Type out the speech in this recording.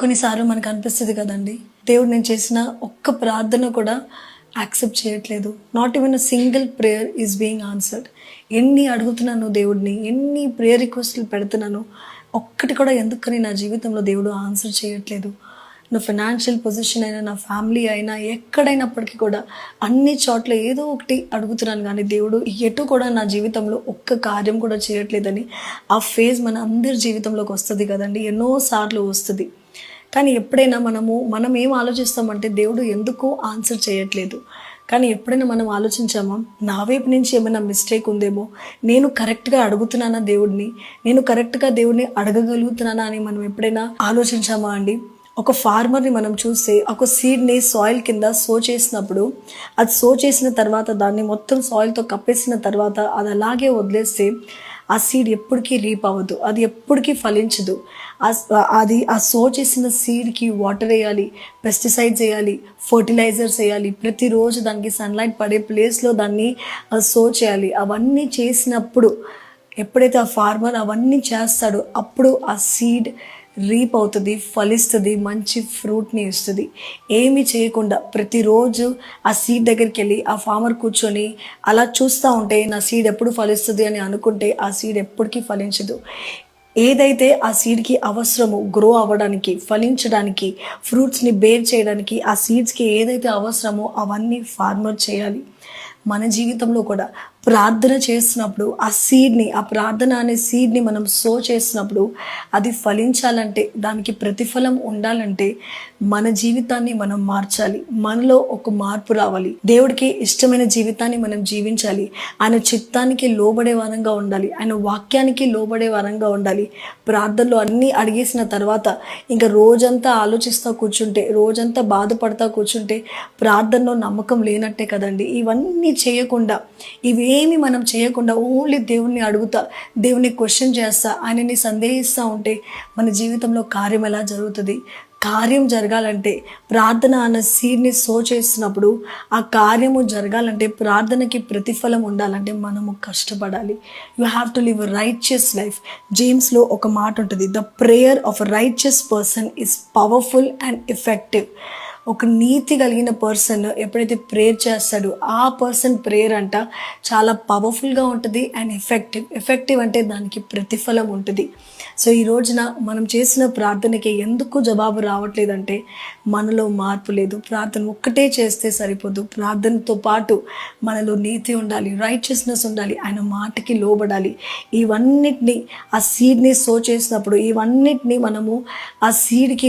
కొన్నిసార్లు మనకు అనిపిస్తుంది కదండి, దేవుడు నేను చేసిన ఒక్క ప్రార్థన కూడా యాక్సెప్ట్ చేయట్లేదు. Not even a single prayer is being answered. ఎన్ని అడుగుతున్నాను దేవుడిని, ఎన్ని ప్రేయర్ రిక్వెస్ట్లు పెడుతున్నాను, ఒక్కటి కూడా ఎందుకని నా జీవితంలో దేవుడు ఆన్సర్ చేయట్లేదు. నా ఫైనాన్షియల్ పొజిషన్ అయినా, నా ఫ్యామిలీ అయినా, ఎక్కడైనప్పటికీ కూడా అన్ని చోట్ల ఏదో ఒకటి అడుగుతున్నాను, కానీ దేవుడు ఎటు కూడా నా జీవితంలో ఒక్క కార్యం కూడా చేయట్లేదని ఆ ఫేజ్ మన అందరి జీవితంలోకి వస్తుంది కదండి, ఎన్నోసార్లు వస్తుంది. కానీ ఎప్పుడైనా మనం ఏం ఆలోచిస్తామంటే దేవుడు ఎందుకు ఆన్సర్ చేయట్లేదు. కానీ ఎప్పుడైనా మనం ఆలోచించామా, నా వైపు నుంచి ఏమైనా మిస్టేక్ ఉందేమో, నేను కరెక్ట్గా అడుగుతున్నానా దేవుడిని, నేను కరెక్ట్గా దేవుడిని అడగగలుగుతున్నానా అని మనం ఎప్పుడైనా ఆలోచించామా అండి? ఒక ఫార్మర్ని మనం చూస్తే ఒక సీడ్ని సాయిల్ కింద సో చేసినప్పుడు, అది సో చేసిన తర్వాత దాన్ని మొత్తం సాయిల్తో కప్పేసిన తర్వాత అది అలాగే వదిలేస్తే ఆ సీడ్ ఎప్పటికీ రీప్ అవ్వదు, అది ఎప్పటికీ ఫలించదు. అది ఆ సో చేసిన సీడ్కి వాటర్ వేయాలి, పెస్టిసైడ్స్ వేయాలి, ఫర్టిలైజర్స్ వేయాలి, ప్రతిరోజు దానికి సన్లైట్ పడే ప్లేస్లో దాన్ని సో చేయాలి. అవన్నీ చేసినప్పుడు, ఎప్పుడైతే ఆ ఫార్మర్ అవన్నీ చేస్తాడో అప్పుడు ఆ సీడ్ రీప్ అవుతుంది, ఫలిస్తుంది, మంచి ఫ్రూట్ని ఇస్తుంది. ఏమీ చేయకుండా ప్రతిరోజు ఆ సీడ్ దగ్గరికి వెళ్ళి ఆ ఫార్మర్ కూర్చొని అలా చూస్తూ ఉంటే నా సీడ్ ఎప్పుడు ఫలిస్తుంది అని అనుకుంటే ఆ సీడ్ ఎప్పటికీ ఫలించదు. ఏదైతే ఆ సీడ్కి అవసరమో గ్రో అవ్వడానికి, ఫలించడానికి, ఫ్రూట్స్ని బేర్ చేయడానికి, ఆ సీడ్స్కి ఏదైతే అవసరమో అవన్నీ ఫార్మర్ చేయాలి. మన జీవితంలో కూడా ప్రార్థన చేసినప్పుడు ఆ ప్రార్థన అనే సీడ్ని మనం సో చేసినప్పుడు అది ఫలించాలంటే, దానికి ప్రతిఫలం ఉండాలంటే మన జీవితాన్ని మనం మార్చాలి. మనలో ఒక మార్పు రావాలి. దేవుడికి ఇష్టమైన జీవితాన్ని మనం జీవించాలి. ఆయన చిత్తానికి లోబడే వరంగా ఉండాలి. ఆయన వాక్యానికి లోబడే వరంగా ఉండాలి. ప్రార్థనలో అన్నీ అడిగేసిన తర్వాత ఇంకా రోజంతా ఆలోచిస్తూ కూర్చుంటే, రోజంతా బాధపడతా కూర్చుంటే ప్రార్థనలో నమ్మకం లేనట్టే కదండి. ఇవన్నీ చేయకుండా, ఇవేమి మనం చేయకుండా ఓన్లీ దేవుణ్ణి అడుగుతా, దేవుని క్వశ్చన్ చేస్తా, ఆయనని సందేహిస్తూ ఉంటే మన జీవితంలో కార్యం ఎలా జరుగుతుంది? కార్యం జరగాలంటే, ప్రార్థన అన్న సీడ్ని సో చేసినప్పుడు ఆ కార్యము జరగాలంటే, ప్రార్థనకి ప్రతిఫలం ఉండాలంటే మనము కష్టపడాలి. You have to live righteous life. జేమ్స్లో ఒక మాట ఉంటుంది, the prayer of a righteous person is powerful and effective. ఒక నీతి కలిగిన పర్సన్ ఎప్పుడైతే ప్రేయర్ చేస్తాడో ఆ పర్సన్ ప్రేయర్ అంట చాలా పవర్ఫుల్గా ఉంటుంది అండ్ ఎఫెక్టివ్ అంటే దానికి ప్రతిఫలం ఉంటుంది. సో ఈ రోజున మనం చేసిన ప్రార్థనకి ఎందుకు జవాబు రావట్లేదంటే మనలో మార్పు లేదు. ప్రార్థన ఒక్కటే చేస్తే సరిపోదు. ప్రార్థనతో పాటు మనలో నీతి ఉండాలి, రైచియస్నెస్ ఉండాలి, ఆయన మాటకి లోబడాలి. ఇవన్నిటినీ ఆ సీడ్ని సో చేసినప్పుడు ఇవన్నిటినీ మనము ఆ సీడ్కి